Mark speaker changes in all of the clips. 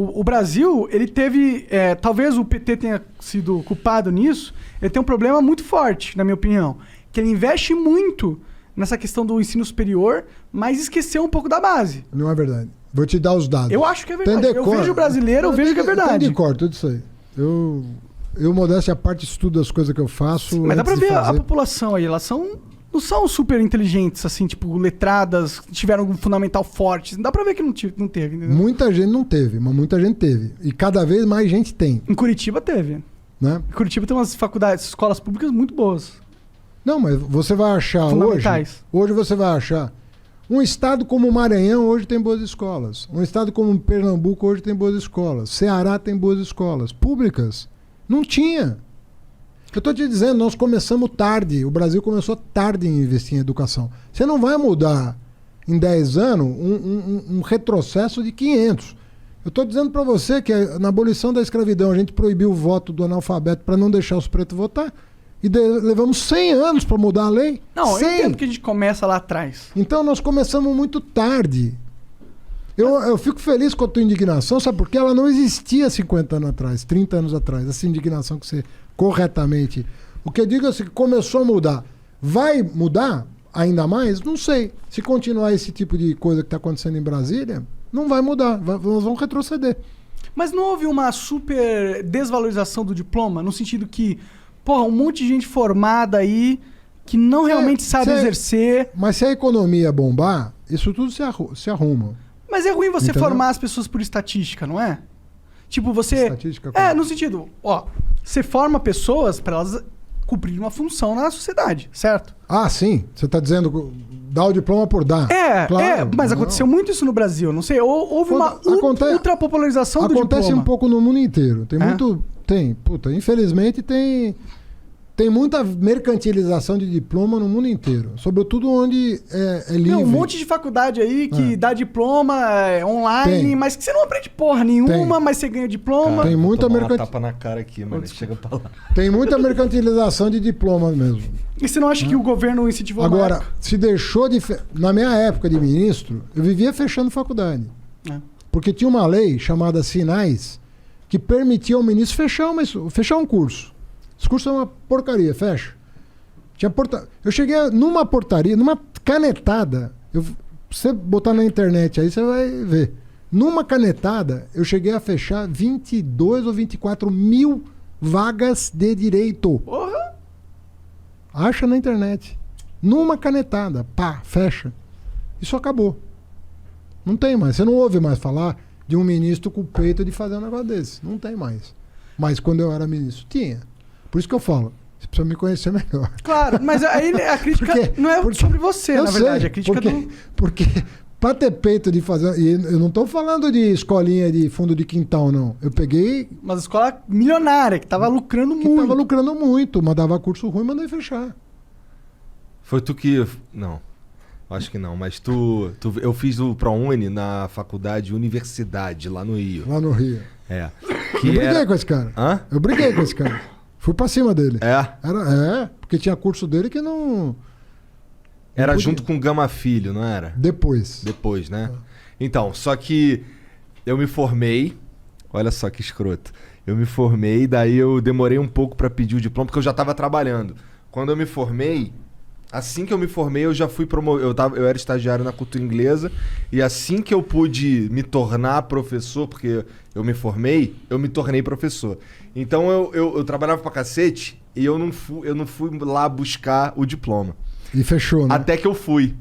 Speaker 1: O Brasil, ele teve... talvez o PT tenha sido culpado nisso. Ele tem um problema muito forte, na minha opinião. Que ele investe muito nessa questão do ensino superior, mas esqueceu um pouco da base.
Speaker 2: Não é verdade. Vou te dar os dados.
Speaker 1: Eu acho que é verdade. Eu vejo o brasileiro, eu vejo que é verdade.
Speaker 2: Tem decor, tudo isso aí. Eu modéstia à parte, estudo as coisas que eu faço.
Speaker 1: Mas dá pra ver a população aí, elas não são super inteligentes, assim, tipo, letradas, tiveram um fundamental forte. Dá pra ver que não teve, entendeu?
Speaker 2: Muita gente não teve, mas muita gente teve. E cada vez mais gente tem.
Speaker 1: Em Curitiba teve.
Speaker 2: Né?
Speaker 1: Em Curitiba tem umas faculdades, escolas públicas muito boas.
Speaker 2: Não, mas você vai achar hoje você vai achar. Um estado como o Maranhão hoje tem boas escolas. Um estado como Pernambuco hoje tem boas escolas. Ceará tem boas escolas. Públicas. Não tinha. Eu estou te dizendo, nós começamos tarde. O Brasil começou tarde em investir em educação. Você não vai mudar em 10 anos um retrocesso de 500. Eu estou dizendo para você que na abolição da escravidão a gente proibiu o voto do analfabeto para não deixar os pretos votar. E levamos 100 anos para mudar a lei.
Speaker 1: Não,
Speaker 2: 100.
Speaker 1: eu entendo que a gente começa lá atrás.
Speaker 2: Então nós começamos muito tarde. Eu fico feliz com a tua indignação, sabe? Porque ela não existia 50 anos atrás, 30 anos atrás. Essa indignação que você corretamente... O que eu digo é assim, que começou a mudar. Vai mudar ainda mais? Não sei. Se continuar esse tipo de coisa que está acontecendo em Brasília, não vai mudar. Nós vamos retroceder.
Speaker 1: Mas não houve uma super desvalorização do diploma? No sentido que... Porra, um monte de gente formada aí que não realmente sabe exercer.
Speaker 2: Mas se a economia bombar, isso tudo se arruma.
Speaker 1: Mas é ruim você formar as pessoas por estatística, não é? Tipo, você...
Speaker 2: Estatística?
Speaker 1: No sentido... você forma pessoas para elas cumprirem uma função na sociedade, certo?
Speaker 2: Ah, sim. Você está dizendo dar o diploma por dar.
Speaker 1: Claro, mas aconteceu muito isso no Brasil, não sei. Houve uma ultrapopularização do diploma.
Speaker 2: Acontece um pouco no mundo inteiro. Infelizmente tem muita mercantilização de diploma no mundo inteiro. Sobretudo onde é livre.
Speaker 1: Tem um monte de faculdade aí que dá diploma online, mas que você não aprende porra nenhuma, mas você ganha diploma.
Speaker 2: Cara, tem muita
Speaker 3: tapa na cara aqui, mano. Chega pra lá.
Speaker 2: Tem muita mercantilização de diploma mesmo.
Speaker 1: E você não acha que o governo incentivou mais?
Speaker 2: Agora, se deixou de... Na minha época de ministro, eu vivia fechando faculdade. Porque tinha uma lei chamada Sinais que permitia ao ministro fechar um curso. Esse curso é uma porcaria, fecha. Eu cheguei numa portaria, numa canetada. Você botar na internet aí, você vai ver. Numa canetada, eu cheguei a fechar 22 ou 24 mil vagas de direito.
Speaker 1: Porra!
Speaker 2: Acha na internet. Numa canetada, pá, fecha. Isso acabou. Não tem mais. Você não ouve mais falar de um ministro com o peito de fazer um negócio desse. Não tem mais. Mas quando eu era ministro, tinha. Por isso que eu falo, você precisa me conhecer melhor.
Speaker 1: Claro, mas aí a crítica não é sobre você, na verdade. A crítica
Speaker 2: porque para ter peito de fazer... E eu não estou falando de escolinha de fundo de quintal, não. Eu peguei...
Speaker 1: Mas escola milionária, que estava lucrando muito.
Speaker 2: Estava lucrando muito, mas dava curso ruim, mandei fechar.
Speaker 3: Foi tu que... Não, acho que não. Mas eu fiz o ProUni na faculdade Universidade, lá no Rio.
Speaker 2: Lá no Rio.
Speaker 3: Eu
Speaker 2: briguei com esse cara.
Speaker 3: Hã?
Speaker 2: Eu briguei com esse cara. Fui pra cima dele.
Speaker 3: É?
Speaker 2: Porque tinha curso dele que não...
Speaker 3: Era junto com o Gama Filho, não era?
Speaker 2: Depois,
Speaker 3: né? Então, só que eu me formei... Olha só que escroto. Eu me formei, daí eu demorei um pouco pra pedir o diploma, porque eu já tava trabalhando. Quando eu me formei... Assim que eu me formei, eu já fui promovido. Eu era estagiário na cultura inglesa. E assim que eu pude me tornar professor, porque eu me formei, eu me tornei professor. Então eu trabalhava pra cacete e eu não fui lá buscar o diploma.
Speaker 2: E fechou, né?
Speaker 3: Até que eu fui.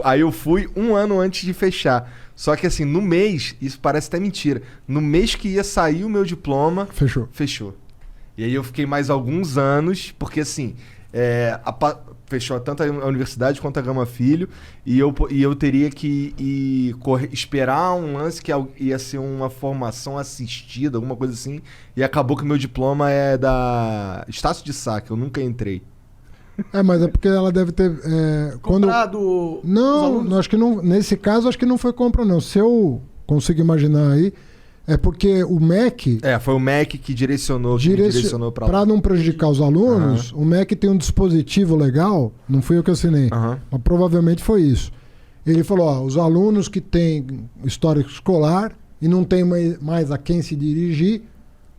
Speaker 3: Aí eu fui um ano antes de fechar. Só que assim, no mês, isso parece até mentira. No mês que ia sair o meu diploma, fechou. E aí eu fiquei mais alguns anos, porque assim... fechou tanto a universidade quanto a Gama Filho e eu teria que esperar um lance que ia ser uma formação assistida, alguma coisa assim, e acabou que o meu diploma é da Estácio de Sá, que eu nunca entrei.
Speaker 2: Mas é porque ela deve ter...
Speaker 1: comprado
Speaker 2: Não, acho que não, nesse caso acho que não foi compra não. Se eu consigo imaginar aí, é porque o MEC...
Speaker 3: foi o MEC que direcionou para lá.
Speaker 2: Para não prejudicar os alunos, o MEC tem um dispositivo legal, não fui eu que assinei, mas provavelmente foi isso. Ele falou, os alunos que têm histórico escolar e não tem mais a quem se dirigir,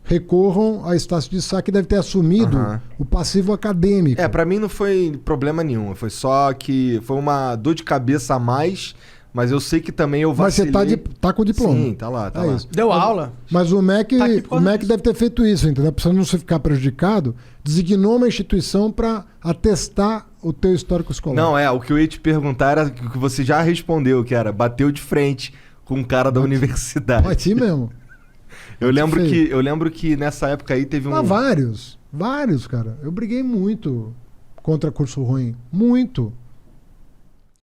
Speaker 2: recorram a Estácio de Sá, que deve ter assumido o passivo acadêmico.
Speaker 3: Pra mim não foi problema nenhum. Foi só que foi uma dor de cabeça a mais, mas eu sei que também eu vacilei.
Speaker 2: Mas você tá com o diploma.
Speaker 3: Sim, tá lá, tá lá.
Speaker 2: Isso.
Speaker 1: Deu aula.
Speaker 2: Mas o MEC, deve ter feito isso, entendeu? Pra você não ficar prejudicado, designou uma instituição para atestar o teu histórico escolar.
Speaker 3: Não, o que eu ia te perguntar era o que você já respondeu, que era bateu de frente com um cara da universidade.
Speaker 2: Bati mesmo.
Speaker 3: Eu lembro que nessa época aí teve
Speaker 2: vários, cara. Eu briguei muito contra curso ruim. Muito.